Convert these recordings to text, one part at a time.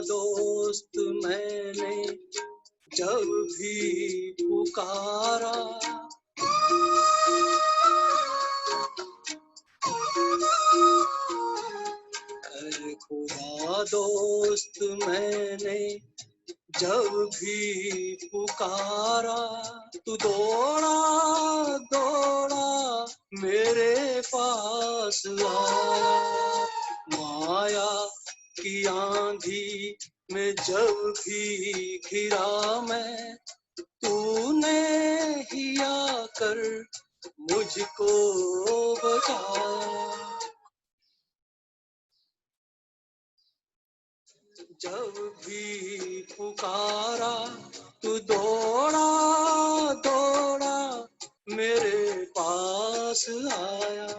दोस्त मैंने जब भी पुकारा, अरे खुदा दोस्त मैंने जब भी पुकारा, तू दौड़ा दौड़ा मेरे पास आया। माया की आंधी में जब भी घिरा मैं, तूने ही आकर मुझको बचाया। जब भी पुकारा तू दौड़ा दौड़ा मेरे पास आया।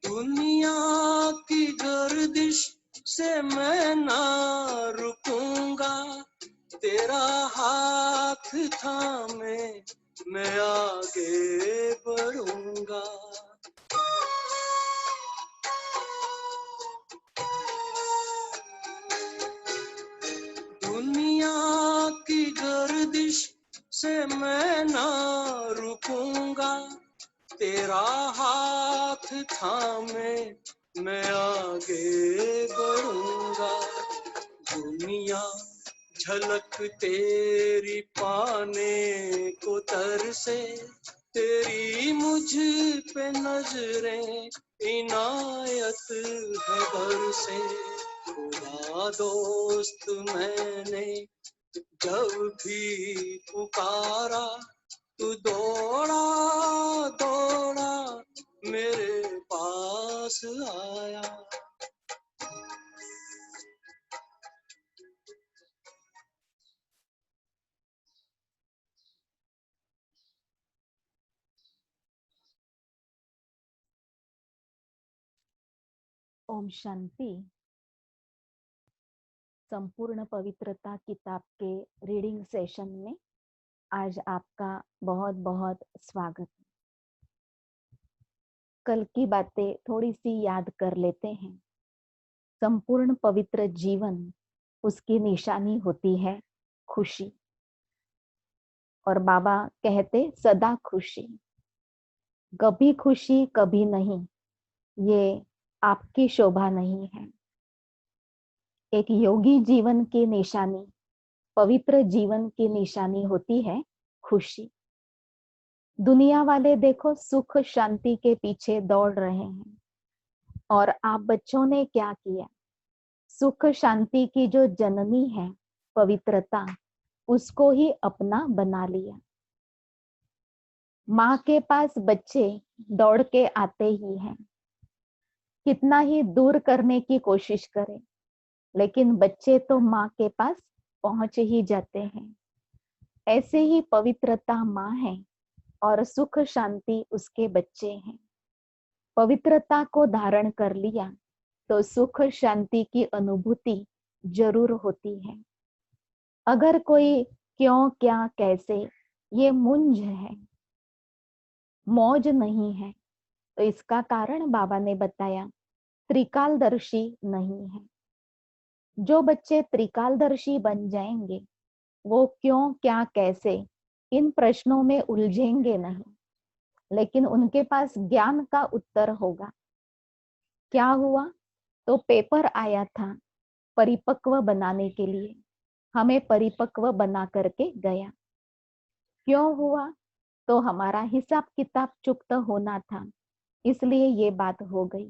दुनिया की गर्दिश से मैं ना रुकूंगा, तेरा हाथ थामे मैं आगे बढ़ूंगा। दुनिया की गर्दिश से मैं ना रुकूंगा, तेरा हाथ थामे मैं आगे बढ़ूंगा। दुनिया झलक तेरी पाने को तरसे, तेरी मुझ पे नजरें इनायत है बरसे। खुदा दोस्त मैंने जब भी पुकारा, तू दौड़ा दौड़ा मेरे पास आया। ओम शांति। संपूर्ण पवित्रता किताब के रीडिंग सेशन में आज आपका बहुत बहुत स्वागत है। कल की बातें थोड़ी सी याद कर लेते हैं। संपूर्ण पवित्र जीवन, उसकी निशानी होती है खुशी। और बाबा कहते सदा खुशी, कभी खुशी कभी नहीं, ये आपकी शोभा नहीं है। एक योगी जीवन की निशानी, पवित्र जीवन की निशानी होती है खुशी। दुनिया वाले देखो सुख शांति के पीछे दौड़ रहे हैं, और आप बच्चों ने क्या किया? सुख शांति की जो जननी है पवित्रता, उसको ही अपना बना लिया। माँ के पास बच्चे दौड़ के आते ही हैं, कितना ही दूर करने की कोशिश करें, लेकिन बच्चे तो माँ के पास पहुंच ही जाते हैं। ऐसे ही पवित्रता माँ है और सुख शांति उसके बच्चे हैं। पवित्रता को धारण कर लिया तो सुख शांति की अनुभूति जरूर होती है। अगर कोई क्यों क्या कैसे ये मुंज है, मौज नहीं है, तो इसका कारण बाबा ने बताया त्रिकालदर्शी नहीं है। जो बच्चे त्रिकालदर्शी बन जाएंगे वो क्यों क्या कैसे इन प्रश्नों में उलझेंगे नहीं, लेकिन उनके पास ज्ञान का उत्तर होगा। क्या हुआ? तो पेपर आया था परिपक्व बनाने के लिए, हमें परिपक्व बना करके गया। क्यों हुआ? तो हमारा हिसाब किताब चुकता होना था, इसलिए ये बात हो गई।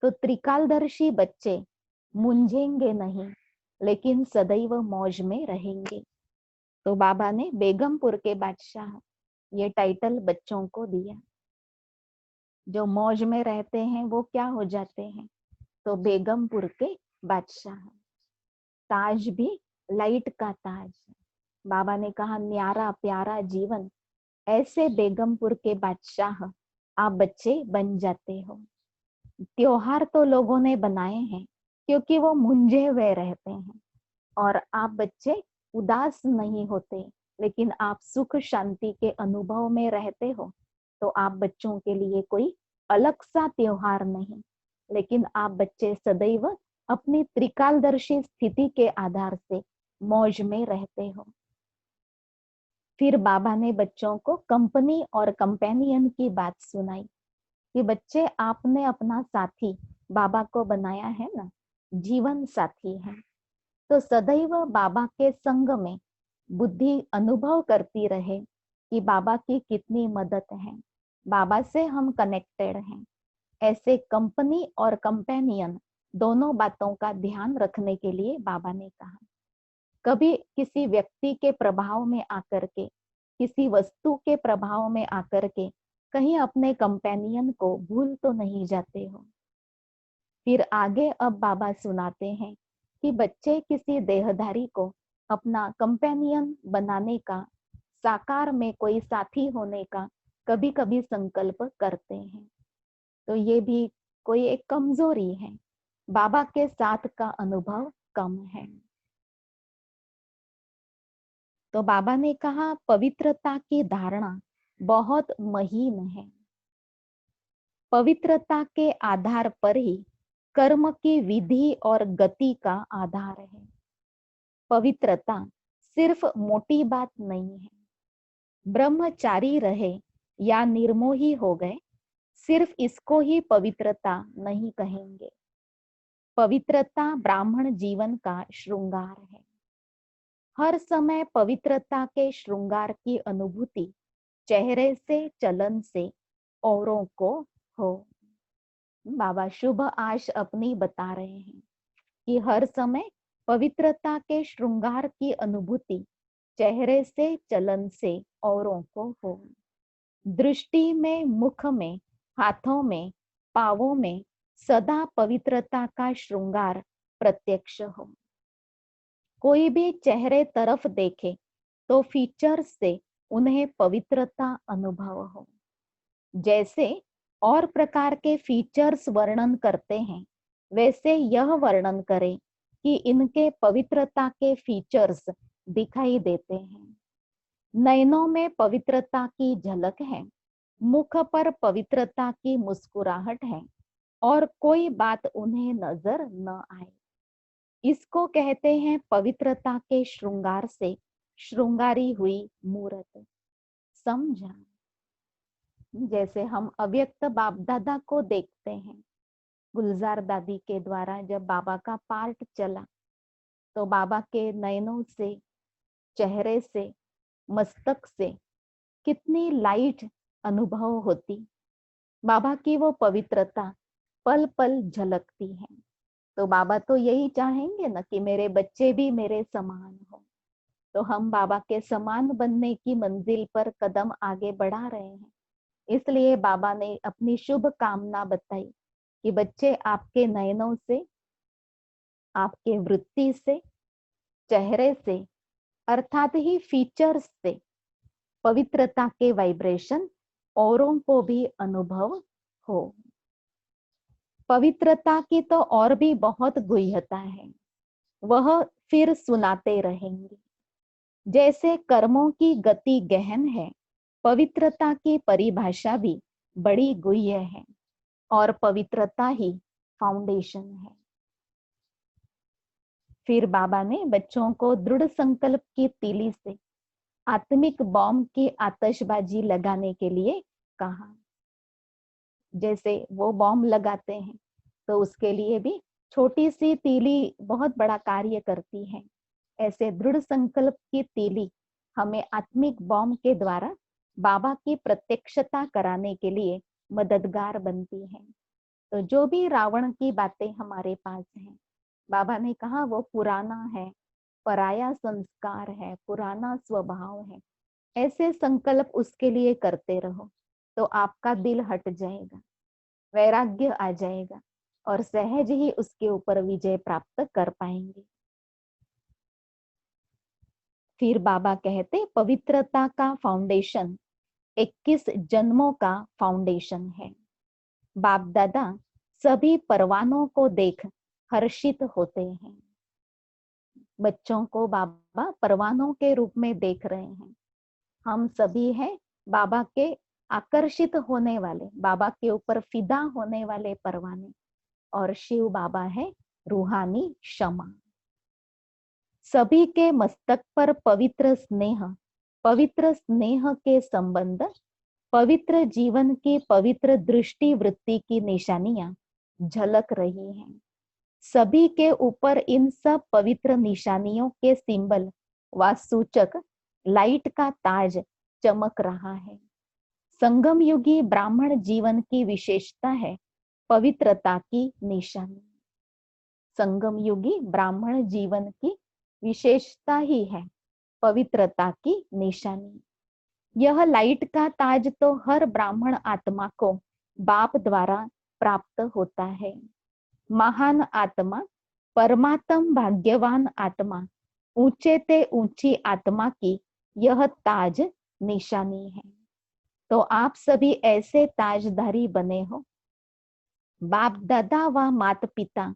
तो त्रिकालदर्शी बच्चे मुंझेंगे नहीं, लेकिन सदैव मौज में रहेंगे। तो बाबा ने बेगमपुर के बादशाह ये टाइटल बच्चों को दिया। जो मौज में रहते हैं वो क्या हो जाते हैं? तो बेगमपुर के बादशाह। ताज भी लाइट का ताज। बाबा ने कहा न्यारा प्यारा जीवन, ऐसे बेगमपुर के बादशाह आप बच्चे बन जाते हो। त्योहार तो लोगों ने बनाए हैं क्योंकि वो मुंझे हुए रहते हैं, और आप बच्चे उदास नहीं होते, लेकिन आप सुख शांति के अनुभव में रहते हो। तो आप बच्चों के लिए कोई अलग सा त्योहार नहीं, लेकिन आप बच्चे सदैव अपनी त्रिकालदर्शी स्थिति के आधार से मौज में रहते हो। फिर बाबा ने बच्चों को कंपनी और कंपेनियन की बात सुनाई कि बच्चे आपने अपना साथी बाबा को बनाया है ना, जीवन साथी है। तो सदैव बाबा के संग में बुद्धि अनुभव करती रहे कि बाबा की कितनी मदद है, बाबा से हम कनेक्टेड हैं। ऐसे कंपनी और कंपेनियन दोनों बातों का ध्यान रखने के लिए बाबा ने कहा। कभी किसी व्यक्ति के प्रभाव में आकर के, किसी वस्तु के प्रभाव में आकर के कहीं अपने कंपेनियन को भूल तो नहीं जाते हो। फिर आगे अब बाबा सुनाते हैं कि बच्चे किसी देहधारी को अपना कंपेनियन बनाने का, साकार में कोई साथी होने का कभी कभी संकल्प करते हैं। तो ये भी कोई एक कमजोरी है, बाबा के साथ का अनुभव कम है। तो बाबा ने कहा पवित्रता की धारणा बहुत महीन है। पवित्रता के आधार पर ही कर्म की विधि और गति का आधार है। पवित्रता सिर्फ मोटी बात नहीं है। ब्रह्मचारी रहे या निर्मोही हो गए, सिर्फ इसको ही पवित्रता नहीं कहेंगे। पवित्रता ब्राह्मण जीवन का श्रृंगार है। हर समय पवित्रता के श्रृंगार की अनुभूति चेहरे से, चलन से औरों को हो। बाबा शुभ आश अपनी बता रहे हैं कि हर समय पवित्रता के श्रृंगार की अनुभूति चेहरे से, चलन से औरों को हो। दृष्टि में, मुख में, हाथों में, पावों में सदा पवित्रता का श्रृंगार प्रत्यक्ष हो। कोई भी चेहरे तरफ देखे तो फीचर्स से उन्हें पवित्रता अनुभव हो। जैसे और प्रकार के फीचर्स वर्णन करते हैं, वैसे यह वर्णन करें कि इनके पवित्रता के फीचर्स दिखाई देते हैं। नयनों में पवित्रता की झलक है, मुख पर पवित्रता की मुस्कुराहट है, और कोई बात उन्हें नजर न आए। इसको कहते हैं पवित्रता के श्रृंगार से श्रृंगारी हुई मूर्त। समझा? जैसे हम अव्यक्त बाप दादा को देखते हैं, गुलजार दादी के द्वारा जब बाबा का पार्ट चला तो बाबा के नयनों से, चेहरे से, मस्तक से कितनी लाइट अनुभव होती। बाबा की वो पवित्रता पल पल झलकती है। तो बाबा तो यही चाहेंगे ना कि मेरे बच्चे भी मेरे समान हो। तो हम बाबा के समान बनने की मंजिल पर कदम आगे बढ़ा रहे हैं। इसलिए बाबा ने अपनी शुभ कामना बताई कि बच्चे आपके नयनों से, आपके वृत्ति से, चेहरे से, अर्थात ही फीचर्स से पवित्रता के वाइब्रेशन औरों को भी अनुभव हो। पवित्रता की तो और भी बहुत गुह्यता है, वह फिर सुनाते रहेंगे। जैसे कर्मों की गति गहन है, पवित्रता की परिभाषा भी बड़ी गुह्य है, और पवित्रता ही फाउंडेशन है। फिर बाबा ने बच्चों को दृढ़ संकल्प की तीली से आत्मिक बॉम्ब की आतिशबाजी लगाने के लिए कहा। जैसे वो बॉम्ब लगाते हैं तो उसके लिए भी छोटी सी तीली बहुत बड़ा कार्य करती है। ऐसे दृढ़ संकल्प की तीली हमें आत्मिक बॉम्ब के द्वारा बाबा की प्रत्यक्षता कराने के लिए मददगार बनती है। तो जो भी रावण की बातें हमारे पास हैं, बाबा ने कहा वो पुराना है, पराया संस्कार है, पुराना स्वभाव है। ऐसे संकल्प उसके लिए करते रहो तो आपका दिल हट जाएगा, वैराग्य आ जाएगा, और सहज ही उसके ऊपर विजय प्राप्त कर पाएंगे। फिर बाबा कहते पवित्रता का फाउंडेशन 21 जन्मों का फाउंडेशन है। बाप दादा सभी परवानों को देख हर्षित होते हैं। बच्चों को बाबा परवानों के रूप में देख रहे हैं। हम सभी हैं बाबा के आकर्षित होने वाले, बाबा के ऊपर फिदा होने वाले परवाने, और शिव बाबा है रूहानी क्षमा। सभी के मस्तक पर पवित्र स्नेह के संबंध, पवित्र जीवन की पवित्र दृष्टि वृत्ति की निशानियां झलक रही हैं। सभी के ऊपर इन सब पवित्र निशानियों के सिंबल व सूचक लाइट का ताज चमक रहा है। संगम युगी ब्राह्मण जीवन की विशेषता है पवित्रता की निशानी। संगम युगी ब्राह्मण जीवन की विशेषता ही है पवित्रता की निशानी। यह लाइट का ताज तो हर ब्राह्मण आत्मा को बाप द्वारा प्राप्त होता है। महान आत्मा, परमात्म भाग्यवान आत्मा, ऊंचे ते ऊंची आत्मा की यह ताज निशानी है। तो आप सभी ऐसे ताजधारी बने हो। बाप दादा व माता पिता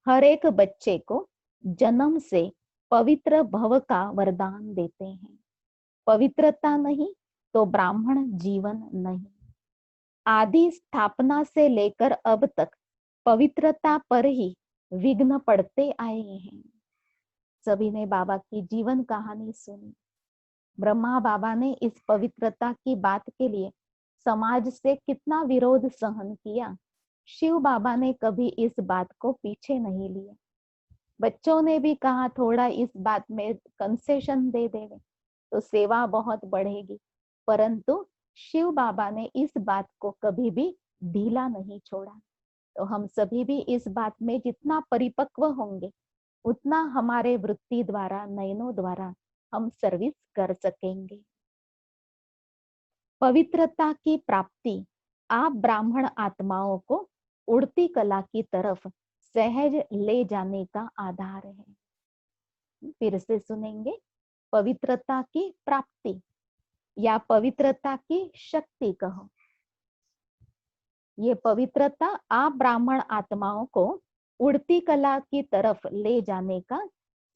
हर एक बच्चे को जन्म से पवित्र भव का वरदान देते हैं। पवित्रता नहीं तो ब्राह्मण जीवन नहीं। आदि स्थापना से लेकर अब तक पवित्रता पर ही विघ्न पड़ते आए हैं। सभी ने बाबा की जीवन कहानी सुनी। ब्रह्मा बाबा ने इस पवित्रता की बात के लिए समाज से कितना विरोध सहन किया। शिव बाबा ने कभी इस बात को पीछे नहीं लिया। बच्चों ने भी कहा थोड़ा इस बात में कंसेशन दे देंगे तो सेवा बहुत बढ़ेगी, परंतु शिव बाबा ने इस बात को कभी भी ढीला नहीं छोड़ा। तो हम सभी भी इस बात में जितना परिपक्व होंगे उतना हमारे वृत्ति द्वारा, नयनों द्वारा हम सर्विस कर सकेंगे। पवित्रता की प्राप्ति आप ब्राह्मण आत्माओं को उड़ती कला की तरफ सहज ले जाने का आधार है। फिर से सुनेंगे, पवित्रता की प्राप्ति या पवित्रता की शक्ति कहो। ये पवित्रता आप ब्राह्मण आत्माओं को उड़ती कला की तरफ ले जाने का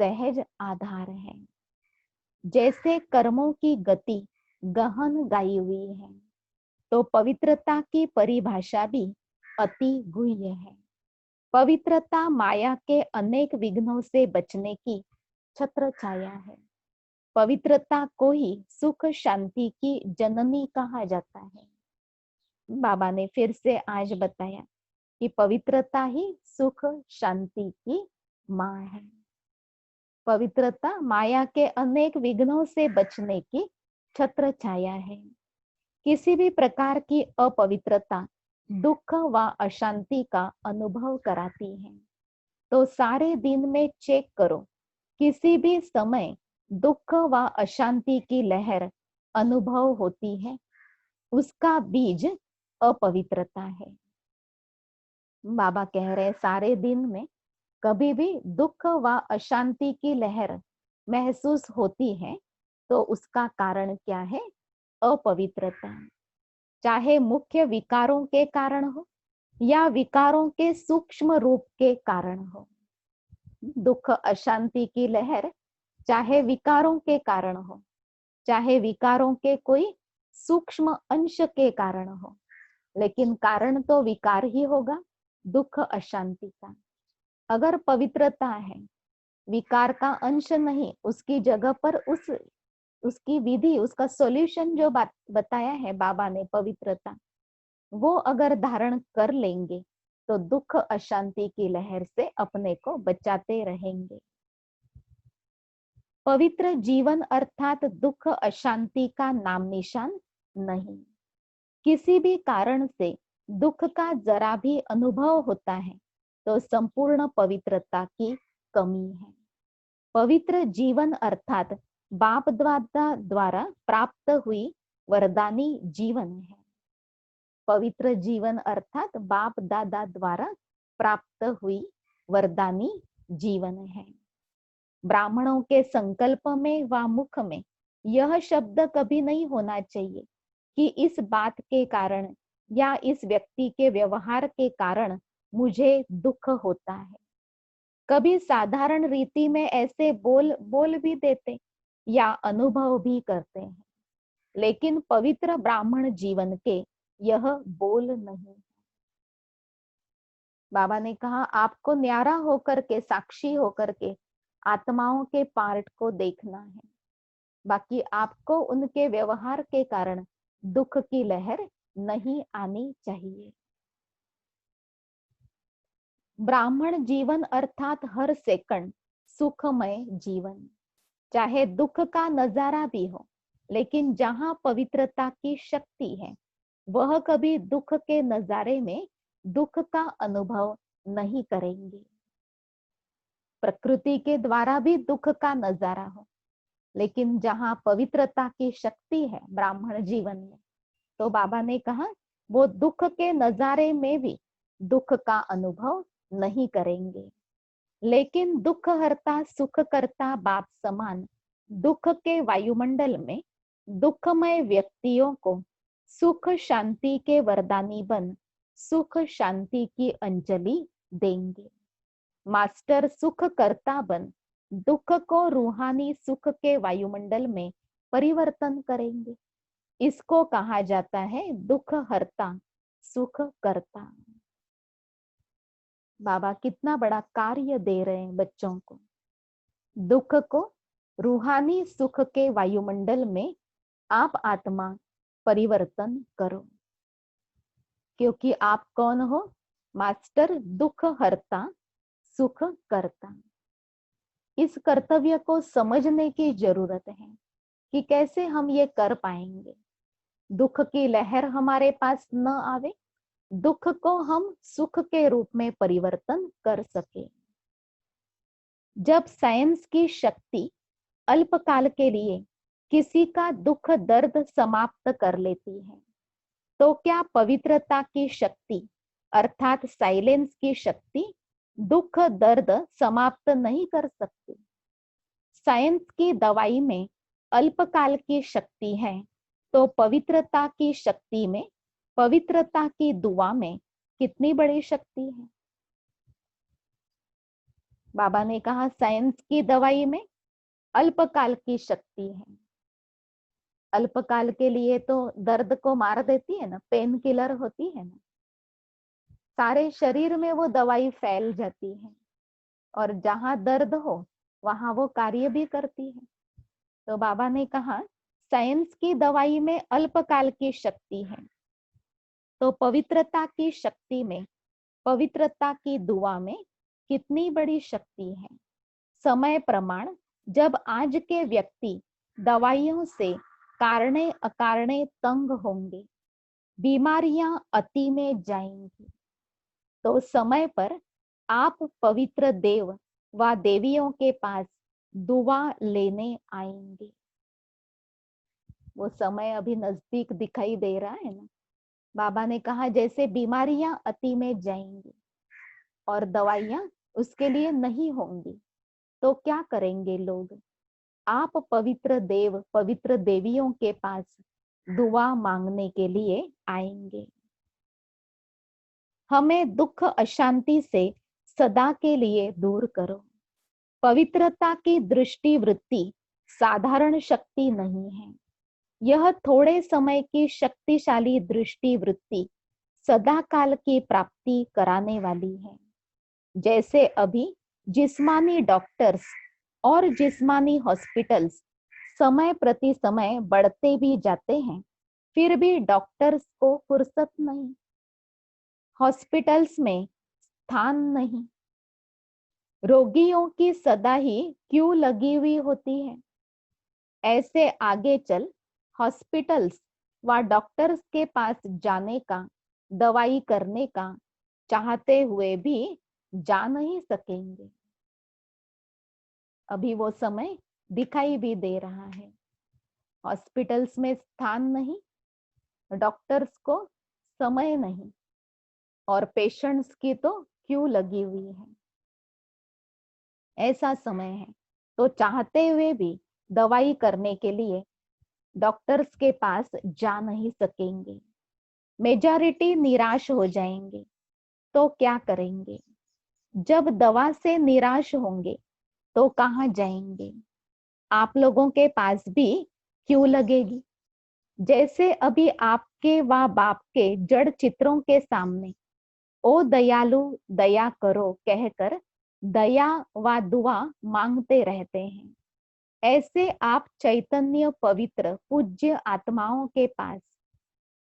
सहज आधार है। जैसे कर्मों की गति गहन गाई हुई है, तो पवित्रता की परिभाषा भी अति गुह्य है। पवित्रता माया के अनेक विघ्नों से बचने की छत्र छाया है। पवित्रता को ही सुख शांति की जननी कहा जाता है। बाबा ने फिर से आज बताया कि पवित्रता ही सुख शांति की माँ है। पवित्रता माया के अनेक विघ्नों से बचने की छत्र छाया है। किसी भी प्रकार की अपवित्रता दुख व अशांति का अनुभव कराती है। तो सारे दिन में चेक करो, किसी भी समय दुख व अशांति की लहर अनुभव होती है, उसका बीज अपवित्रता है। बाबा कह रहे सारे दिन में कभी भी दुख व अशांति की लहर महसूस होती है तो उसका कारण क्या है? अपवित्रता। चाहे मुख्य विकारों के कारण हो या विकारों के सूक्ष्म रूप के कारण हो। दुख अशांति की लहर चाहे विकारों के कारण हो, चाहे विकारों के कोई सूक्ष्म अंश के कारण हो, लेकिन कारण तो विकार ही होगा, दुख अशांति का। अगर पवित्रता है, विकार का अंश नहीं, उसकी जगह पर उसकी विधि, उसका सॉल्यूशन जो बात बताया है बाबा ने, पवित्रता, वो अगर धारण कर लेंगे तो दुख अशांति की लहर से अपने को बचाते रहेंगे। पवित्र जीवन अर्थात दुख अशांति का नाम निशान नहीं। किसी भी कारण से दुख का जरा भी अनुभव होता है तो संपूर्ण पवित्रता की कमी है। पवित्र जीवन अर्थात बाप दादा द्वारा प्राप्त हुई वरदानी जीवन है। पवित्र जीवन अर्थात बाप दादा द्वारा प्राप्त हुई वरदानी जीवन है। ब्राह्मणों के संकल्प में व मुख में यह शब्द कभी नहीं होना चाहिए कि इस बात के कारण या इस व्यक्ति के व्यवहार के कारण मुझे दुख होता है। कभी साधारण रीति में ऐसे बोल भी देते या अनुभव भी करते हैं, लेकिन पवित्र ब्राह्मण जीवन के यह बोल नहीं। बाबा ने कहा आपको न्यारा होकर के, साक्षी होकर के आत्माओं के पार्ट को देखना है, बाकी आपको उनके व्यवहार के कारण दुख की लहर नहीं आनी चाहिए। ब्राह्मण जीवन अर्थात हर सेकंड सुखमय जीवन, चाहे दुख का नजारा भी हो, लेकिन जहां पवित्रता की शक्ति है वह कभी दुख के नजारे में दुख का अनुभव नहीं करेंगे। प्रकृति के द्वारा भी दुख का नजारा हो, लेकिन जहां पवित्रता की शक्ति है ब्राह्मण जीवन में, तो बाबा ने कहा वो दुख के नजारे में भी दुख का अनुभव नहीं करेंगे। लेकिन दुख हरता सुख करता बाप समान दुख के वायुमंडल में दुखमय व्यक्तियों को सुख शांति के वरदानी बन सुख शांति की अंजलि देंगे। मास्टर सुख करता बन दुख को रूहानी सुख के वायुमंडल में परिवर्तन करेंगे। इसको कहा जाता है दुख हरता सुख करता। बाबा कितना बड़ा कार्य दे रहे हैं बच्चों को। दुख को रूहानी सुख के वायुमंडल में आप आत्मा परिवर्तन करो, क्योंकि आप कौन हो? मास्टर दुख हरता सुख करता। इस कर्तव्य को समझने की जरूरत है कि कैसे हम ये कर पाएंगे। दुख की लहर हमारे पास न आवे, दुख को हम सुख के रूप में परिवर्तन कर सके। जब साइंस की शक्ति अल्पकाल के लिए किसी का दुख दर्द समाप्त कर लेती है, तो क्या पवित्रता की शक्ति अर्थात साइलेंस की शक्ति दुख दर्द समाप्त नहीं कर सकती? साइंस की दवाई में अल्पकाल की शक्ति है, तो पवित्रता की शक्ति में, पवित्रता की दुआ में कितनी बड़ी शक्ति है। बाबा ने कहा साइंस की दवाई में अल्पकाल की शक्ति है। अल्पकाल के लिए तो दर्द को मार देती है ना, पेन किलर होती है ना, सारे शरीर में वो दवाई फैल जाती है और जहां दर्द हो वहां वो कार्य भी करती है। तो बाबा ने कहा साइंस की दवाई में अल्पकाल की शक्ति है, तो पवित्रता की शक्ति में, पवित्रता की दुआ में कितनी बड़ी शक्ति है। समय प्रमाण जब आज के व्यक्ति दवाइयों से कारणे अकारणे तंग होंगे, बीमारियां अति में जाएंगी, तो समय पर आप पवित्र देव व देवियों के पास दुआ लेने आएंगे। वो समय अभी नजदीक दिखाई दे रहा है ना। बाबा ने कहा जैसे बीमारियां अति में जाएंगी और दवाइयां उसके लिए नहीं होंगी, तो क्या करेंगे लोग? आप पवित्र देव पवित्र देवियों के पास दुआ मांगने के लिए आएंगे। हमें दुख अशांति से सदा के लिए दूर करो। पवित्रता की दृष्टि वृत्ति साधारण शक्ति नहीं है, यह थोड़े समय की शक्तिशाली दृष्टि वृत्ति सदा काल की प्राप्ति कराने वाली है। जैसे अभी जिस्मानी डॉक्टर्स और जिस्मानी हॉस्पिटल्स समय प्रति समय बढ़ते भी जाते हैं, फिर भी डॉक्टर्स को फुर्सत नहीं, हॉस्पिटल्स में स्थान नहीं, रोगियों की सदा ही क्यू लगी हुई होती है। ऐसे आगे चल हॉस्पिटल्स व डॉक्टर्स के पास जाने का, दवाई करने का चाहते हुए भी जा नहीं सकेंगे। अभी वो समय दिखाई भी दे रहा है। हॉस्पिटल्स में स्थान नहीं, डॉक्टर्स को समय नहीं और पेशेंट्स की तो क्यू लगी हुई है। ऐसा समय है तो चाहते हुए भी दवाई करने के लिए डॉक्टर्स के पास जा नहीं सकेंगे। मेजॉरिटी निराश हो जाएंगे, तो क्या करेंगे? जब दवा से निराश होंगे तो कहाँ जाएंगे? आप लोगों के पास भी क्यों लगेगी? जैसे अभी आपके व बाप के जड़ चित्रों के सामने ओ दयालु दया करो कहकर दया व दुआ मांगते रहते हैं, ऐसे आप चैतन्य पवित्र पूज्य आत्माओं के पास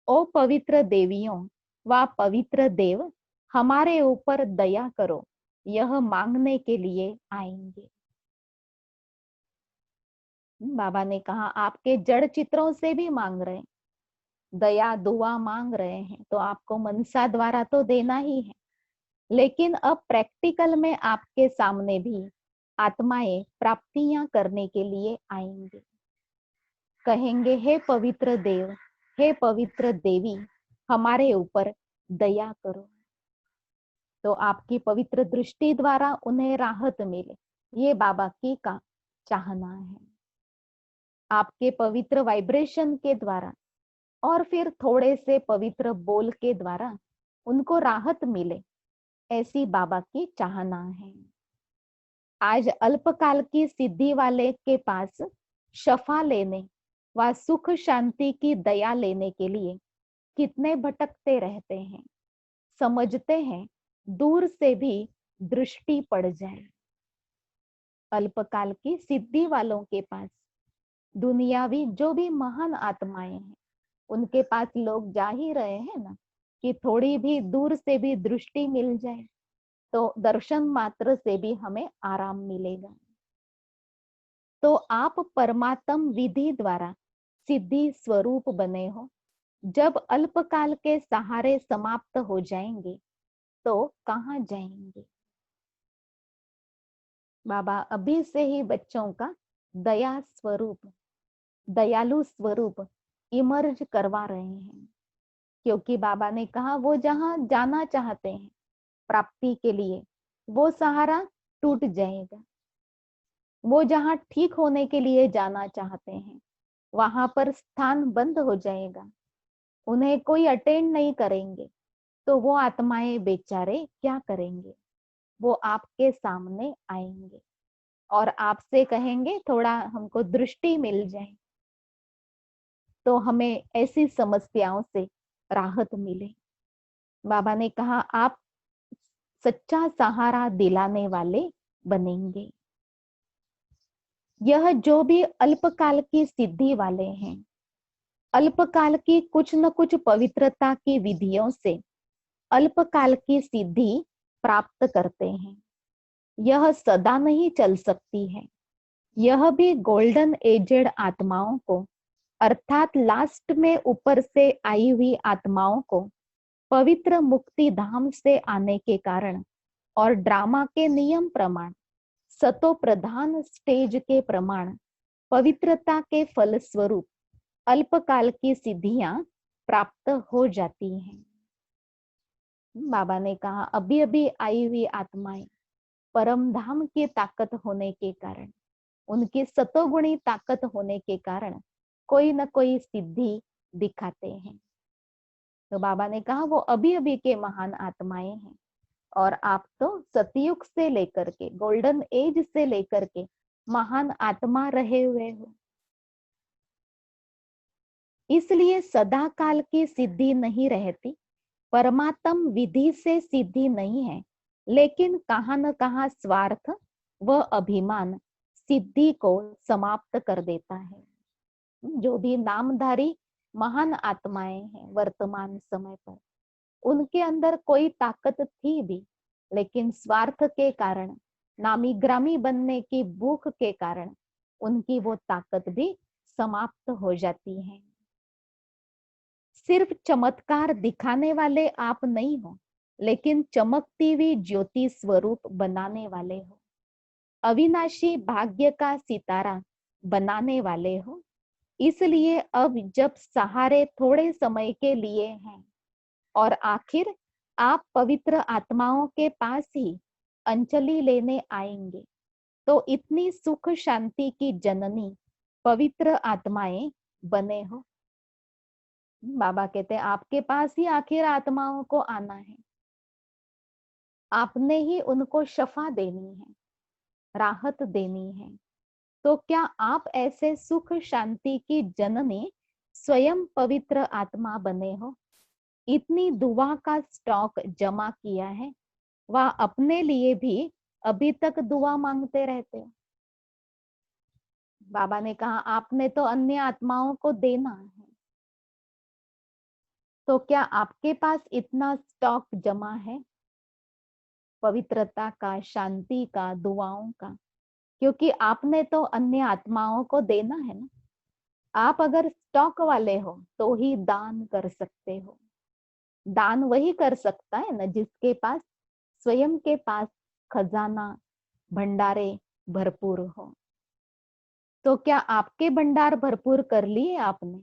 ओ पवित्र देवियों व पवित्र देव हमारे ऊपर दया करो यह मांगने के लिए आएंगे। बाबा ने कहा आपके जड़ चित्रों से भी मांग रहे हैं, दया दुआ मांग रहे हैं, तो आपको मनसा द्वारा तो देना ही है। लेकिन अब प्रैक्टिकल में आपके सामने भी आत्माएं प्राप्तियां करने के लिए आएंगे, कहेंगे हे पवित्र देव, हे पवित्र देवी हमारे ऊपर दया करो। तो आपकी पवित्र दृष्टि द्वारा उन्हें राहत मिले, ये बाबा की का चाहना है। आपके पवित्र वाइब्रेशन के द्वारा और फिर थोड़े से पवित्र बोल के द्वारा उनको राहत मिले, ऐसी बाबा की चाहना है। आज अल्पकाल की सिद्धि वाले के पास शफा लेने व सुख शांति की दया लेने के लिए कितने भटकते रहते हैं, समझते हैं दूर से भी दृष्टि पड़ जाए। अल्पकाल की सिद्धि वालों के पास दुनियावी जो भी महान आत्माएं हैं उनके पास लोग जा ही रहे हैं ना, कि थोड़ी भी दूर से भी दृष्टि मिल जाए तो दर्शन मात्र से भी हमें आराम मिलेगा। तो आप परमात्म विधि द्वारा सिद्धि स्वरूप बने हो, जब अल्पकाल के सहारे समाप्त हो जाएंगे तो कहाँ जाएंगे? बाबा अभी से ही बच्चों का दया स्वरूप, दयालु स्वरूप इमर्ज करवा रहे हैं, क्योंकि बाबा ने कहा वो जहां जाना चाहते हैं प्राप्ति के लिए वो सहारा टूट जाएगा। वो जहां ठीक होने के लिए जाना चाहते हैं वहां पर स्थान बंद हो जाएगा, उन्हें कोई अटेंड नहीं करेंगे, तो वो आत्माएं बेचारे क्या करेंगे? वो आपके सामने आएंगे और आपसे कहेंगे थोड़ा हमको दृष्टि मिल जाए, तो हमें ऐसी समस्याओं से राहत मिले। बाबा ने कहा आप सच्चा सहारा दिलाने वाले बनेंगे। यह जो भी अल्पकाल की सिद्धि वाले हैं, अल्पकाल की कुछ न कुछ पवित्रता की विधियों से अल्पकाल की सिद्धि प्राप्त करते हैं। यह सदा नहीं चल सकती है। यह भी गोल्डन एजेड आत्माओं को, अर्थात लास्ट में ऊपर से आई हुई आत्माओं को पवित्र मुक्ति धाम से आने के कारण और ड्रामा के नियम प्रमाण, सतो प्रधान स्टेज के प्रमाण, पवित्रता के फल स्वरूप अल्पकाल की सिद्धियां प्राप्त हो जाती हैं। बाबा ने कहा अभी अभी आई हुई आत्माएं परम धाम की ताकत होने के कारण, उनकी सतोगुणी ताकत होने के कारण कोई न कोई सिद्धि दिखाते हैं। तो बाबा ने कहा वो अभी अभी के महान आत्माएं हैं और आप तो सतयुग से लेकर के, गोल्डन एज से लेकर के महान आत्मा रहे हुए हो, इसलिए सदा काल की सिद्धि नहीं रहती। परमात्म विधि से सिद्धि नहीं है, लेकिन कहां न कहां स्वार्थ व अभिमान सिद्धि को समाप्त कर देता है। जो भी नामधारी महान आत्माएं हैं वर्तमान समय पर, उनके अंदर कोई ताकत थी भी, लेकिन स्वार्थ के कारण, नामी ग्रामी बनने की भूख के कारण उनकी वो ताकत भी समाप्त हो जाती है। सिर्फ चमत्कार दिखाने वाले आप नहीं हो, लेकिन चमकती हुई ज्योति स्वरूप बनाने वाले हो, अविनाशी भाग्य का सितारा बनाने वाले हो। इसलिए अब जब सहारे थोड़े समय के लिए हैं और आखिर आप पवित्र आत्माओं के पास ही अंजलि लेने आएंगे, तो इतनी सुख शांति की जननी पवित्र आत्माएं बने हो। बाबा कहते हैं आपके पास ही आखिर आत्माओं को आना है, आपने ही उनको शफा देनी है, राहत देनी है। तो क्या आप ऐसे सुख शांति की जननी स्वयं पवित्र आत्मा बने हो? इतनी दुआ का स्टॉक जमा किया है, वह अपने लिए भी अभी तक दुआ मांगते रहते हो। बाबा ने कहा आपने तो अन्य आत्माओं को देना है, तो क्या आपके पास इतना स्टॉक जमा है पवित्रता का, शांति का, दुआओं का? क्योंकि आपने तो अन्य आत्माओं को देना है ना। आप अगर स्टॉक वाले हो तो ही दान कर सकते हो। दान वही कर सकता है ना जिसके पास, स्वयं के पास खजाना, भंडारे भरपूर हो। तो क्या आपके भंडार भरपूर कर लिए आपने,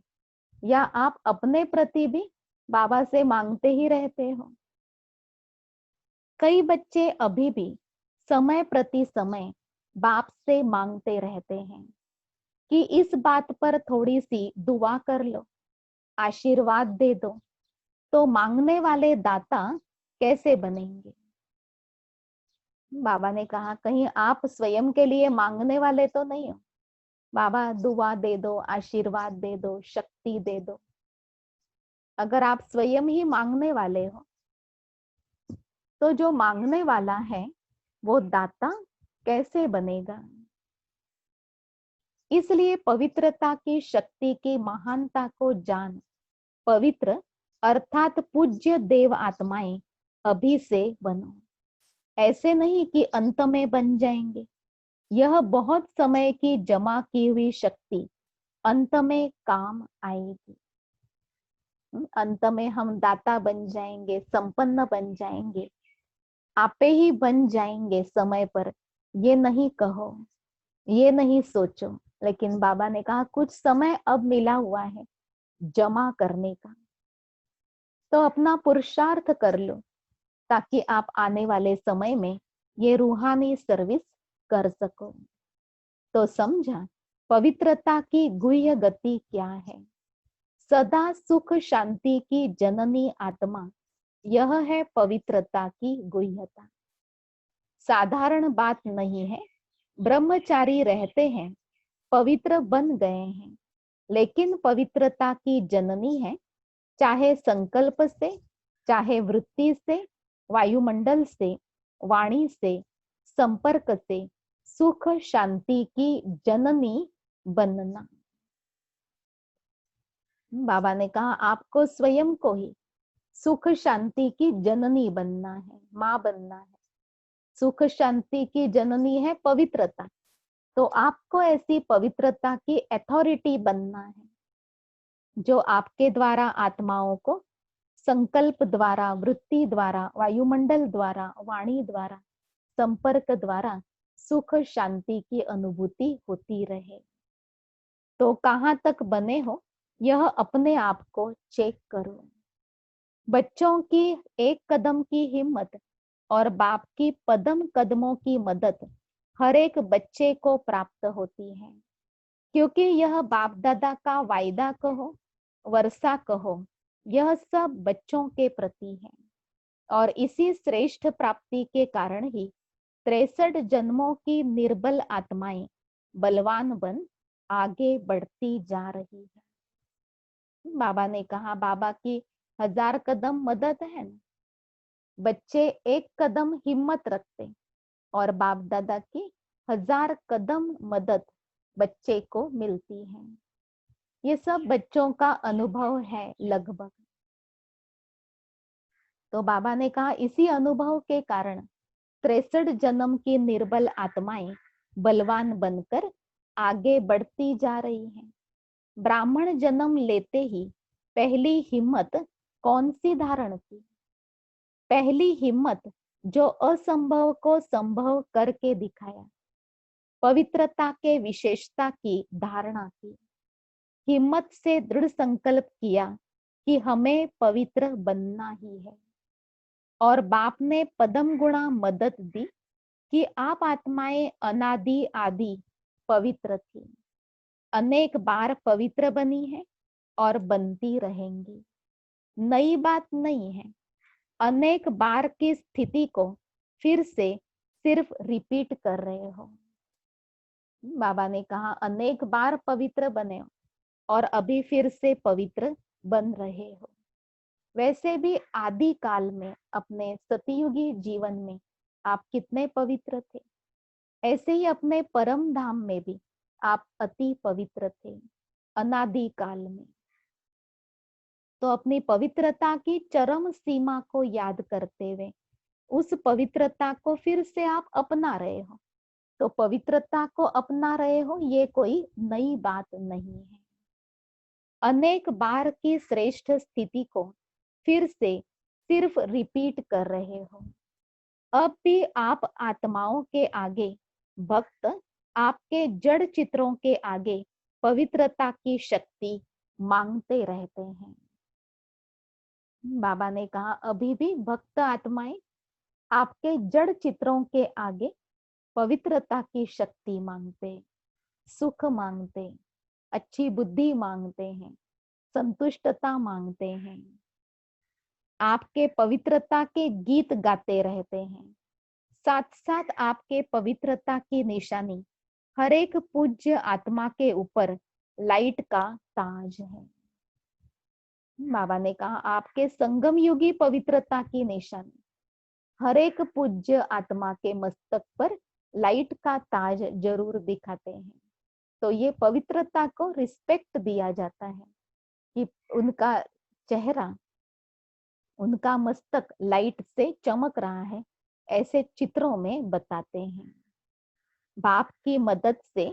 या आप अपने प्रति भी बाबा से मांगते ही रहते हो? कई बच्चे अभी भी समय प्रति समय बाप से मांगते रहते हैं कि इस बात पर थोड़ी सी दुआ कर लो, आशीर्वाद दे दो। तो मांगने वाले दाता कैसे बनेंगे? बाबा ने कहा कहीं आप स्वयं के लिए मांगने वाले तो नहीं हो। बाबा दुआ दे दो, आशीर्वाद दे दो, शक्ति दे दो। अगर आप स्वयं ही मांगने वाले हो तो जो मांगने वाला है वो दाता कैसे बनेगा? इसलिए पवित्रता की शक्ति की महानता को जान पवित्र अर्थात पूज्य देव आत्माएं अभी से बनो। ऐसे नहीं कि अंत में बन जाएंगे। यह बहुत समय की जमा की हुई शक्ति अंत में काम आएगी। अंत में हम दाता बन जाएंगे, संपन्न बन जाएंगे, आपे ही बन जाएंगे समय पर। ये नहीं कहो, ये नहीं सोचो। लेकिन बाबा ने कहा कुछ समय अब मिला हुआ है जमा करने का, तो अपना पुरुषार्थ कर लो ताकि आप आने वाले समय में ये रूहानी सर्विस कर सको। तो समझा पवित्रता की गुह्य गति क्या है। सदा सुख शांति की जननी आत्मा, यह है पवित्रता की गुह्यता। साधारण बात नहीं है। ब्रह्मचारी रहते हैं, पवित्र बन गए हैं, लेकिन पवित्रता की जननी है, चाहे संकल्प से, चाहे वृत्ति से, वायुमंडल से, वाणी से, संपर्क से सुख शांति की जननी बनना। बाबा ने कहा आपको स्वयं को ही सुख शांति की जननी बनना है, माँ बनना है। सुख शांति की जननी है पवित्रता, तो आपको ऐसी पवित्रता की अथॉरिटी बनना है जो आपके द्वारा आत्माओं को संकल्प द्वारा, वृत्ति द्वारा, वायुमंडल द्वारा, वाणी द्वारा, संपर्क द्वारा सुख शांति की अनुभूति होती रहे। तो कहाँ तक बने हो यह अपने आप को चेक करो। बच्चों की एक कदम की हिम्मत और बाप की पदम कदमों की मदद हर एक बच्चे को प्राप्त होती है, क्योंकि यह बाप दादा का वायदा कहो, वर्षा कहो, यह सब बच्चों के प्रति है। और इसी श्रेष्ठ प्राप्ति के कारण ही 63 जन्मों की निर्बल आत्माएं बलवान बन आगे बढ़ती जा रही है। बाबा ने कहा बाबा की 1000 कदम मदद है ना। बच्चे एक कदम हिम्मत रखते और बाप दादा की 1000 कदम मदद बच्चे को मिलती है। ये सब बच्चों का अनुभव है लगभग। तो बाबा ने कहा इसी अनुभव के कारण 63 जन्म की निर्बल आत्माएं बलवान बनकर आगे बढ़ती जा रही हैं। ब्राह्मण जन्म लेते ही पहली हिम्मत कौन सी धारण की? पहली हिम्मत जो असंभव को संभव करके दिखाया, पवित्रता के विशेषता की धारणा की। हिम्मत से दृढ़ संकल्प किया कि हमें पवित्र बनना ही है, और बाप ने पदम गुणा मदद दी कि आप आत्माएं अनादि आदि पवित्र थी, अनेक बार पवित्र बनी है और बनती रहेंगी। नई बात नहीं है। अनेक बार की स्थिति को फिर से सिर्फ रिपीट कर रहे हो। बाबा ने कहा अनेक बार पवित्र बने हो और अभी फिर से पवित्र बन रहे हो। वैसे भी आदि काल में अपने सतयुगी जीवन में आप कितने पवित्र थे, ऐसे ही अपने परम धाम में भी आप अति पवित्र थे अनादि काल में। तो अपनी पवित्रता की चरम सीमा को याद करते हुए उस पवित्रता को फिर से आप अपना रहे हो। तो पवित्रता को अपना रहे हो, ये कोई नई बात नहीं है। अनेक बार की श्रेष्ठ स्थिति को फिर से सिर्फ रिपीट कर रहे हो। अब भी आप आत्माओं के आगे, भक्त आपके जड़ चित्रों के आगे पवित्रता की शक्ति मांगते रहते हैं। बाबा ने कहा अभी भी भक्त आत्माएं आपके जड़ चित्रों के आगे पवित्रता की शक्ति मांगते, सुख मांगते, अच्छी बुद्धि मांगते हैं, संतुष्टता मांगते हैं। आपके पवित्रता के गीत गाते रहते हैं। साथ साथ आपके पवित्रता की निशानी हर एक पूज्य आत्मा के ऊपर लाइट का ताज है। बाबा ने कहा आपके संगम युगी पवित्रता की निशानी हर एक पूज्य आत्मा के मस्तक पर लाइट का ताज जरूर दिखाते हैं। तो ये पवित्रता को रिस्पेक्ट दिया जाता है कि उनका चेहरा, उनका मस्तक लाइट से चमक रहा है, ऐसे चित्रों में बताते हैं। बाप की मदद से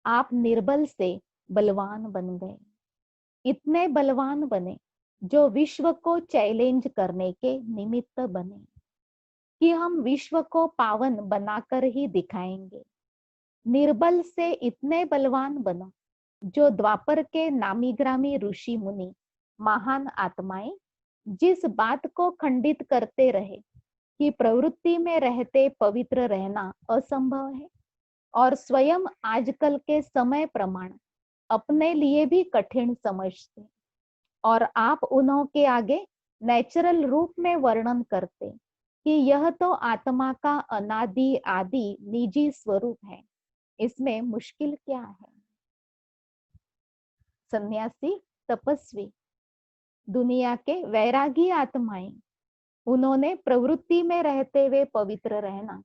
आप निर्बल से बलवान बन गए। इतने बलवान बने जो विश्व को चैलेंज करने के निमित्त बने कि हम विश्व को पावन बनाकर ही दिखाएंगे। निर्बल से इतने बलवान बनो जो द्वापर के नामी ग्रामी ऋषि मुनि महान आत्माएं जिस बात को खंडित करते रहे कि प्रवृत्ति में रहते पवित्र रहना असंभव है और स्वयं आजकल के समय प्रमाण अपने लिए भी कठिन समझते, और आप उन्हों के आगे नेचुरल रूप में वर्णन करते कि यह तो आत्मा का अनादि आदि निजी स्वरूप है, इसमें मुश्किल क्या है। सन्यासी, तपस्वी, दुनिया के वैरागी आत्माएं, उन्होंने प्रवृत्ति में रहते हुए पवित्र रहना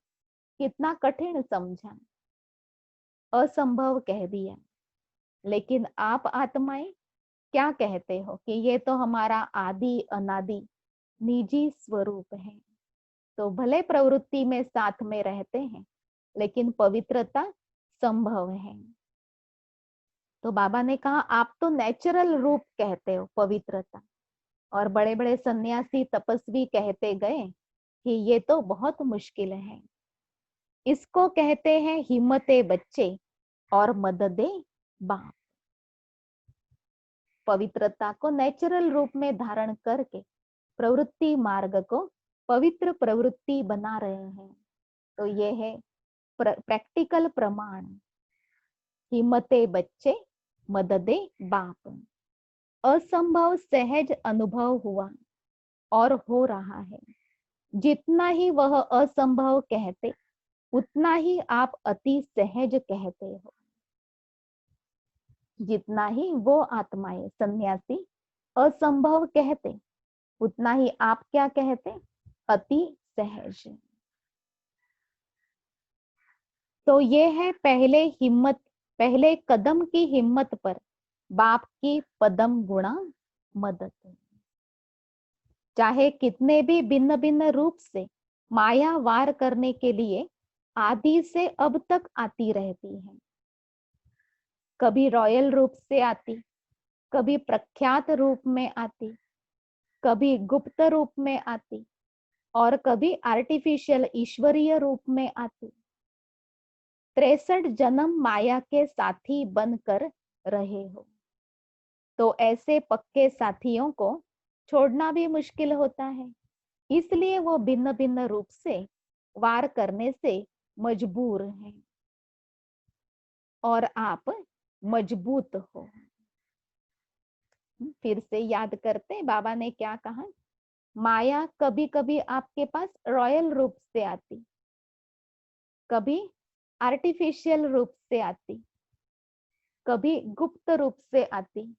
कितना कठिन समझा, असंभव कह दिया। लेकिन आप आत्माएं क्या कहते हो कि ये तो हमारा आदि अनादि निजी स्वरूप है। तो भले प्रवृत्ति में साथ में रहते हैं लेकिन पवित्रता संभव है। तो बाबा ने कहा आप तो नेचुरल रूप कहते हो पवित्रता, और बड़े बड़े सन्यासी तपस्वी कहते गए कि ये तो बहुत मुश्किल है। इसको कहते हैं हिम्मते बच्चे और मददे बाप। पवित्रता को नेचुरल रूप में धारण करके प्रवृत्ति मार्ग को पवित्र प्रवृत्ति बना रहे हैं। तो ये है प्रैक्टिकल प्रमाण। हिम्मते बच्चे, मददे बाप। असंभव सहज अनुभव हुआ और हो रहा है। जितना ही वह असंभव कहते उतना ही आप अति सहज कहते हो। जितना ही वो आत्माएं सन्यासी असंभव कहते उतना ही आप क्या कहते, अति सहज। तो ये है पहले कदम की हिम्मत पर बाप की पदम गुणा मदद। चाहे कितने भी भिन्न भिन्न रूप से माया वार करने के लिए आदि से अब तक आती रहती है। कभी रॉयल रूप से आती, कभी प्रख्यात रूप में आती, कभी गुप्त रूप में आती और कभी आर्टिफिशियल ईश्वरीय रूप में आती। 63 जन्म माया के साथी बनकर रहे हो। तो ऐसे पक्के साथियों को छोड़ना भी मुश्किल होता है, इसलिए वो भिन्न भिन्न रूप से वार करने से मजबूर हैं और आप मजबूत हो। फिर से याद करते, बाबा ने क्या कहा? माया कभी कभी आपके पास रॉयल रूप से आती, कभी आर्टिफिशियल रूप से आती, कभी गुप्त रूप से आती,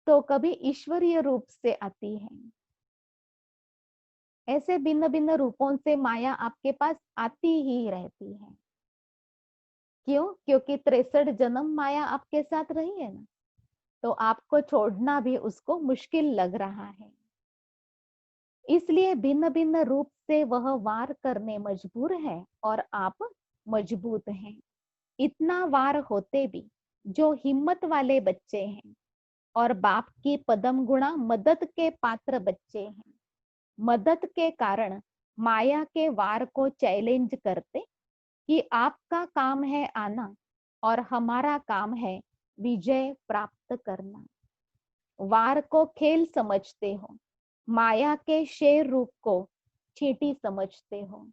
तो कभी ईश्वरीय रूप से आती है। ऐसे भिन्न भिन्न रूपों से माया आपके पास आती ही रहती है। क्यों? क्योंकि 63 जन्म माया आपके साथ रही है ना, तो आपको छोड़ना भी उसको मुश्किल लग रहा है। इसलिए भिन्न भिन्न रूप से वह वार करने मजबूर है और आप मजबूत हैं। इतना वार होते भी जो हिम्मत वाले बच्चे हैं और बाप की पदम गुणा मदद के पात्र बच्चे हैं, मदद के कारण माया के वार को चैलेंज करते कि आपका काम है आना और हमारा काम है विजय प्राप्त करना। वार को खेल समझते हो, माया के शेर रूप को चींटी समझते हो,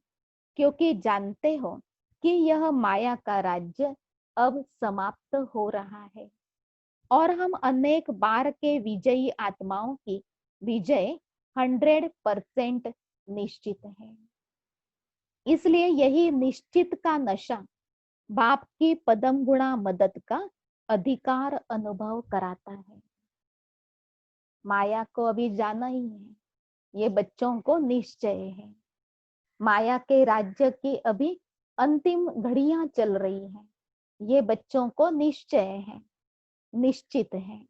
क्योंकि जानते हो कि यह माया का राज्य अब समाप्त हो रहा है और हम अनेक बार के विजयी आत्माओं की विजय 100% निश्चित है। इसलिए यही निश्चित का नशा बाप की पदम गुणा मदद का अधिकार अनुभव कराता है। माया को अभी जाना ही है, ये बच्चों को निश्चय है। माया के राज्य की अभी अंतिम घड़ियां चल रही हैं, ये बच्चों को निश्चय है, निश्चित है।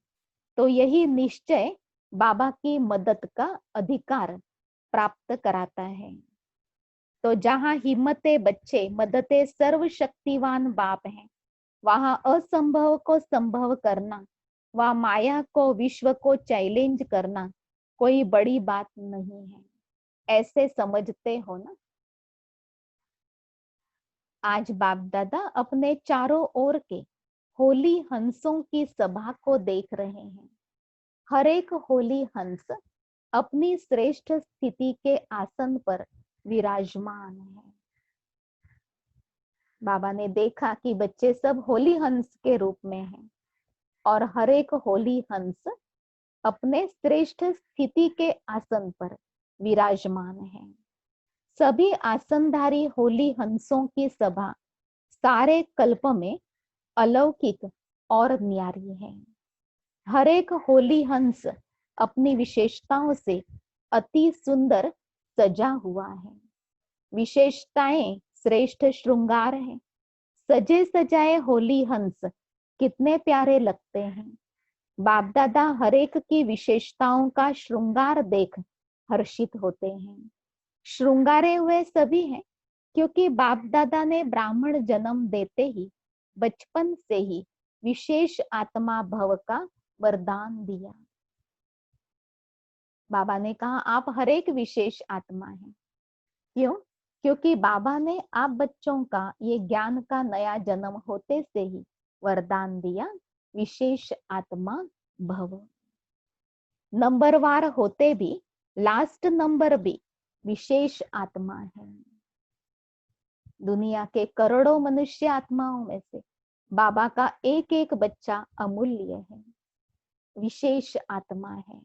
तो यही निश्चय बाबा की मदद का अधिकार प्राप्त कराता है। तो जहां हिम्मते बच्चे मददे सर्वशक्तिवान बाप हैं, वहां असंभव को संभव करना, वहां माया को विश्व को चैलेंज करना कोई बड़ी बात नहीं है। ऐसे समझते हो ना? आज बाप दादा अपने चारों ओर के होली हंसों की सभा को देख रहे हैं। हर एक होली हंस अपनी श्रेष्ठ स्थिति के आसन पर विराजमान है। बाबा ने देखा कि बच्चे सब होली हंस के रूप में हैं और हर एक होली हंस अपने श्रेष्ठ स्थिति के आसन पर विराजमान है। सभी आसनधारी होली हंसों की सभा सारे कल्प में अलौकिक और न्यारी है। हर एक होली हंस अपनी विशेषताओं से अति सुंदर सजा हुआ है। विशेषताएं श्रेष्ठ श्रृंगार है। सजे सजाए होली हंस कितने प्यारे लगते हैं। बाप दादा हर एक की विशेषताओं का श्रृंगार देख हर्षित होते हैं। श्रृंगारे हुए सभी हैं क्योंकि बाप दादा ने ब्राह्मण जन्म देते ही बचपन से ही विशेष आत्मा भव का वरदान दिया। बाबा ने कहा आप हर एक विशेष आत्मा हैं। क्यों? क्योंकि बाबा ने आप बच्चों का ये ज्ञान का नया जन्म होते से ही वरदान दिया, विशेष आत्मा भव। नंबरवार होते भी लास्ट नंबर भी विशेष आत्मा है। दुनिया के करोड़ों मनुष्य आत्माओं में से बाबा का एक एक बच्चा अमूल्य है, विशेष आत्मा है।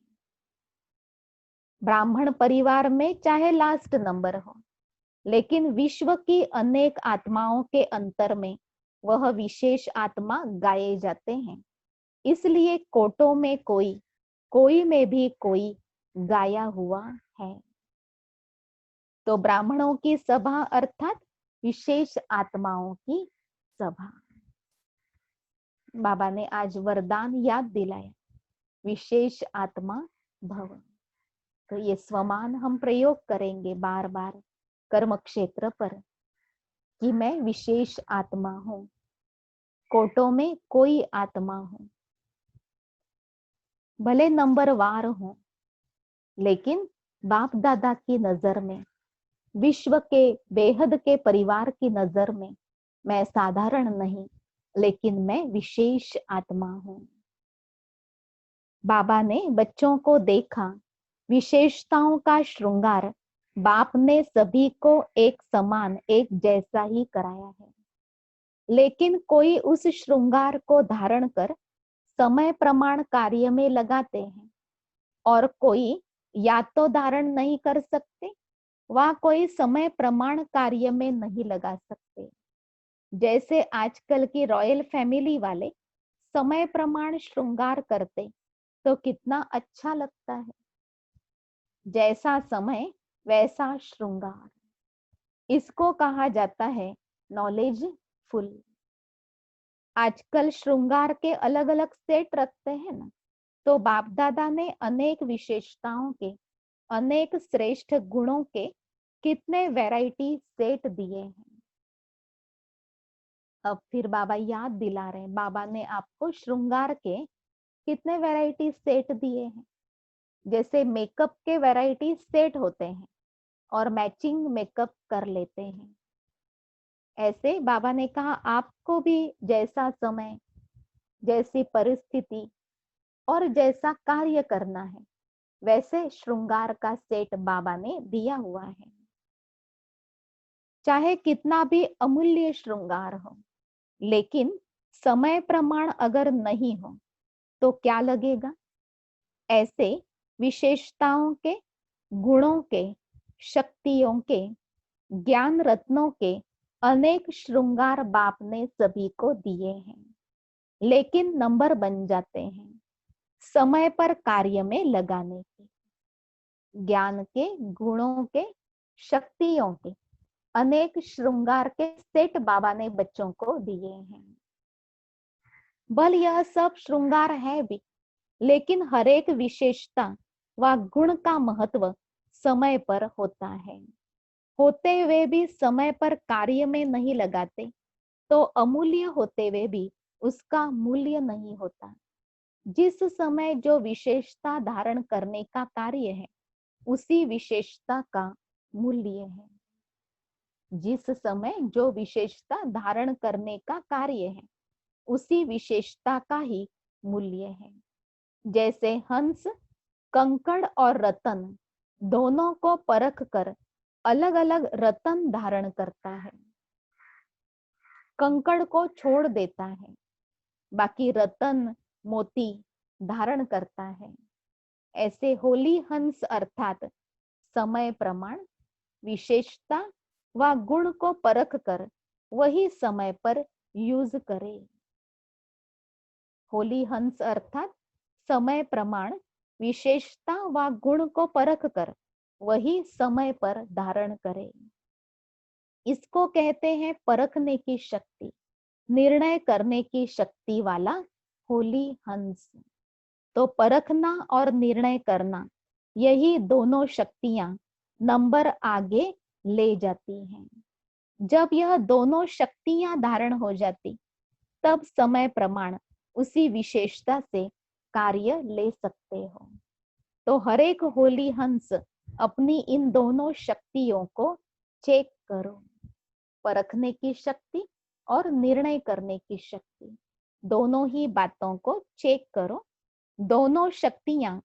ब्राह्मण परिवार में चाहे लास्ट नंबर हो, लेकिन विश्व की अनेक आत्माओं के अंतर में वह विशेष आत्मा गाए जाते हैं। इसलिए कोटों में कोई, कोई में भी कोई गाया हुआ है। तो ब्राह्मणों की सभा अर्थात विशेष आत्माओं की सभा। बाबा ने आज वरदान याद दिलाया, विशेष आत्मा भव। तो ये स्वमान हम प्रयोग करेंगे बार बार कर्म क्षेत्र पर कि मैं विशेष आत्मा हूं, कोटों में कोई आत्मा हूं, भले नंबरवार हूं, लेकिन बाप दादा की नजर में, विश्व के बेहद के परिवार की नजर में मैं साधारण नहीं, लेकिन मैं विशेष आत्मा हूं। बाबा ने बच्चों को देखा, विशेषताओं का श्रृंगार बाप ने सभी को एक समान, एक जैसा ही कराया है, लेकिन कोई उस श्रृंगार को धारण कर समय प्रमाण कार्य में लगाते हैं, और कोई या तो धारण नहीं कर सकते, वह कोई समय प्रमाण कार्य में नहीं लगा सकते। जैसे आजकल की रॉयल फैमिली वाले समय प्रमाण श्रृंगार करते तो कितना अच्छा लगता है। जैसा समय वैसा श्रृंगार, इसको कहा जाता है नॉलेजफुल। आजकल श्रृंगार के अलग अलग सेट रखते हैं ना, तो बाप दादा ने अनेक विशेषताओं के, अनेक श्रेष्ठ गुणों के कितने वैरायटी सेट दिए हैं। अब फिर बाबा याद दिला रहे हैं, बाबा ने आपको श्रृंगार के कितने वैरायटी सेट दिए हैं। जैसे मेकअप के वैरायटी सेट होते हैं और मैचिंग मेकअप कर लेते हैं, ऐसे बाबा ने कहा आपको भी जैसा समय, जैसी परिस्थिति और जैसा कार्य करना है, वैसे श्रृंगार का सेट बाबा ने दिया हुआ है। चाहे कितना भी अमूल्य श्रृंगार हो, लेकिन समय प्रमाण अगर नहीं हो तो क्या लगेगा। ऐसे विशेषताओं के, गुणों के, शक्तियों के, ज्ञान रत्नों के अनेक श्रृंगार बाप ने सभी को दिए हैं, लेकिन नंबर बन जाते हैं समय पर कार्य में लगाने के। ज्ञान के, गुणों के, शक्तियों के अनेक श्रृंगार के सेट बाबा ने बच्चों को दिए हैं। बल यह सब श्रृंगार है भी, लेकिन हर एक विशेषता व गुण का महत्व समय पर होता है। होते हुए भी समय पर कार्य में नहीं लगाते तो अमूल्य होते हुए भी उसका मूल्य नहीं होता। जिस समय जो विशेषता धारण करने का कार्य है, उसी विशेषता का मूल्य है। जिस समय जो विशेषता धारण करने का कार्य है, उसी विशेषता का ही मूल्य है। जैसे हंस, कंकड़ और रतन दोनों को परख कर अलग अलग रतन धारण करता है, कंकड़ को छोड़ देता है, बाकी रतन मोती धारण करता है। ऐसे होली हंस अर्थात समय प्रमाण, विशेषता व गुण को परख कर वही समय पर यूज करे। होली हंस अर्थात समय प्रमाण, विशेषता व गुण को परख कर वही समय पर धारण करे। इसको कहते हैं परखने की शक्ति, निर्णय करने की शक्ति वाला होली हंस। तो परखना और निर्णय करना, यही दोनों शक्तियां नंबर आगे ले जाती हैं। जब यह दोनों शक्तियां धारण हो जाती, तब समय प्रमाण उसी विशेषता से कार्य ले सकते हो। तो हर एक होली हंस अपनी इन दोनों शक्तियों को चेक करो, परखने की शक्ति और निर्णय करने की शक्ति, दोनों ही बातों को चेक करो। दोनों शक्तियां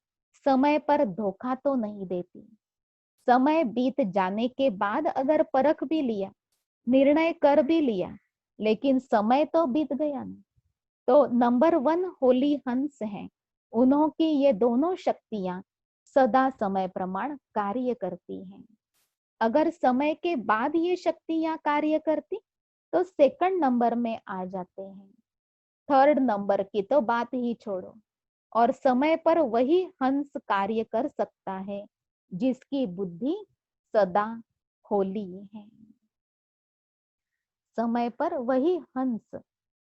समय पर धोखा तो नहीं देती। समय बीत जाने के बाद अगर परख भी लिया, निर्णय कर भी लिया, लेकिन समय तो बीत गया ना। तो नंबर 1 होली हंस हैं, उन्हों की ये दोनों शक्तियां सदा समय प्रमाण कार्य करती हैं। अगर समय के बाद ये शक्तियां कार्य करती तो सेकंड नंबर में आ जाते हैं, थर्ड नंबर की तो बात ही छोड़ो। और समय पर वही हंस कार्य कर सकता है जिसकी बुद्धि सदा होली है। समय पर वही हंस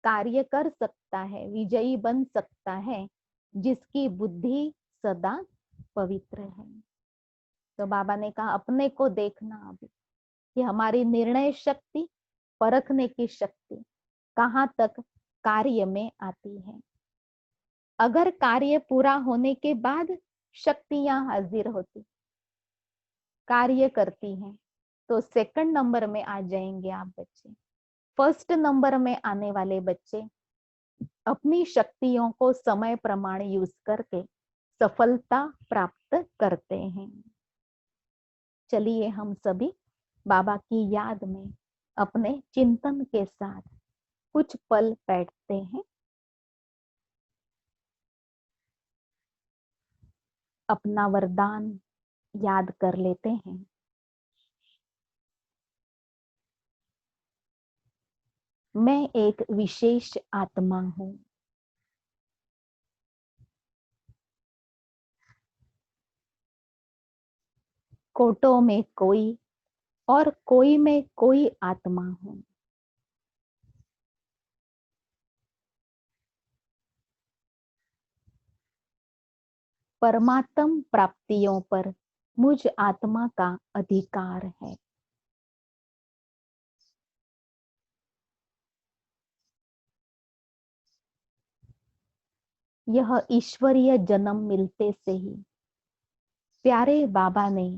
कार्य कर सकता है, विजयी बन सकता है, जिसकी बुद्धि सदा पवित्र है। तो बाबा ने कहा अपने को देखना अभी कि हमारी निर्णय शक्ति, परखने की शक्ति कहाँ तक कार्य में आती है। अगर कार्य पूरा होने के बाद शक्तियां हाजिर होती, कार्य करती हैं, तो सेकंड नंबर में आ जाएंगे आप बच्चे। फर्स्ट नंबर में आने वाले बच्चे अपनी शक्तियों को समय प्रमाण यूज करके सफलता प्राप्त करते हैं। चलिए हम सभी बाबा की याद में अपने चिंतन के साथ कुछ पल बैठते हैं। अपना वरदान याद कर लेते हैं। मैं एक विशेष आत्मा हूं। कोटों में कोई और कोई में कोई आत्मा हूं। परमात्म प्राप्तियों पर मुझ आत्मा का अधिकार है। यह ईश्वरीय जन्म मिलते से ही प्यारे बाबा ने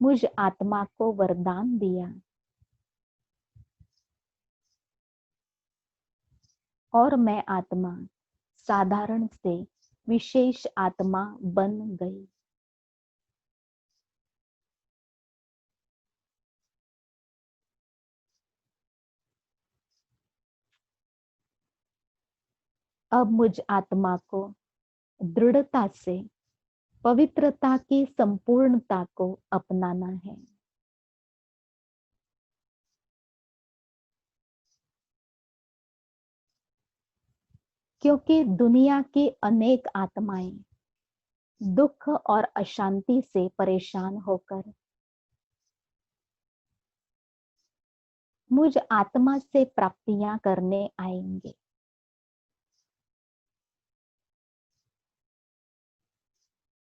मुझ आत्मा को वरदान दिया और मैं आत्मा साधारण से विशेष आत्मा बन गई। अब मुझ आत्मा को दृढ़ता से पवित्रता की संपूर्णता को अपनाना है। क्योंकि दुनिया की अनेक आत्माएं दुख और अशांति से परेशान होकर मुझ आत्मा से प्राप्तियां करने आएंगे।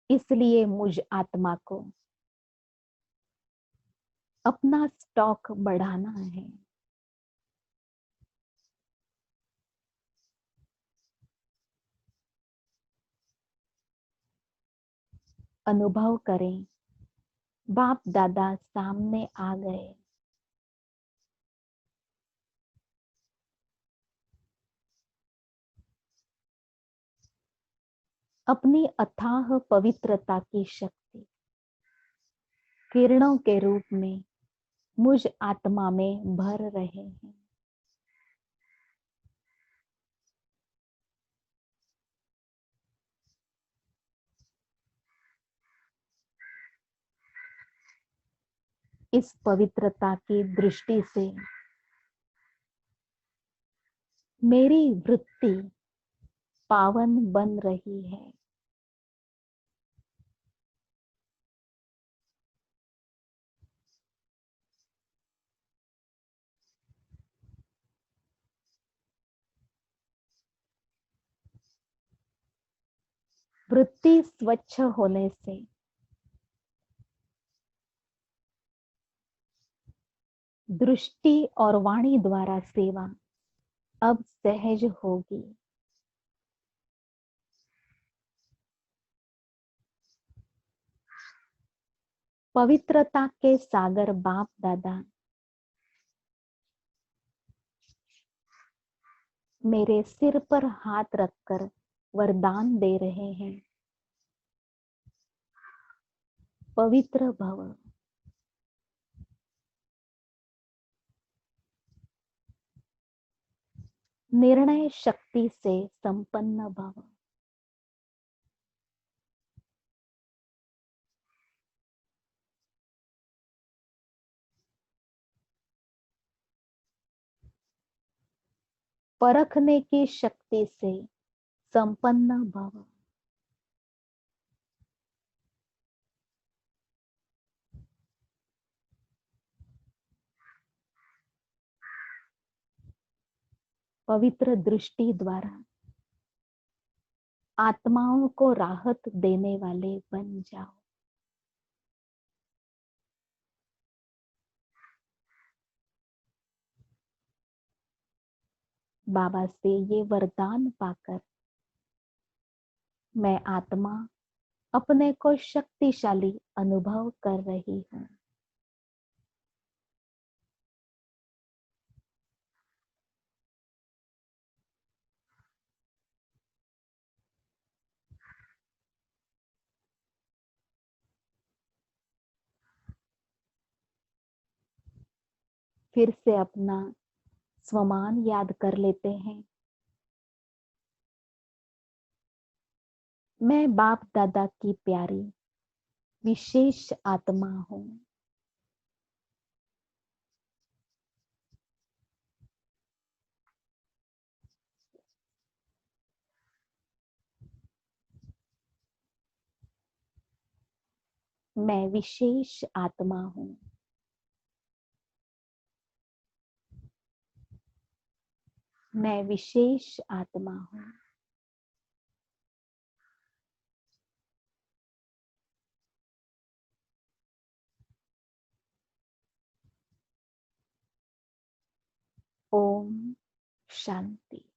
इसलिए मुझ आत्मा को अपना स्टॉक बढ़ाना है। अनुभव करें, बाप दादा सामने आ गए। अपनी अथाह पवित्रता की शक्ति किरणों के रूप में मुझ आत्मा में भर रहे हैं। इस पवित्रता की दृष्टि से मेरी वृत्ति पावन बन रही है। वृत्ति स्वच्छ होने से दृष्टि और वाणी द्वारा सेवा अब सहज होगी। पवित्रता के सागर बाप दादा मेरे सिर पर हाथ रखकर वरदान दे रहे हैं। पवित्र भव। निर्णय शक्ति से संपन्न भव। परखने की शक्ति से संपन्न भव। पवित्र दृष्टि द्वारा आत्माओं को राहत देने वाले बन जाओ। बाबा से ये वरदान पाकर मैं आत्मा अपने को शक्तिशाली अनुभव कर रही हूँ। फिर से अपना स्वमान याद कर लेते हैं। मैं बाप दादा की प्यारी विशेष आत्मा हूं। मैं विशेष आत्मा हूं। मैं विशेष आत्मा हूं। ओम शांति।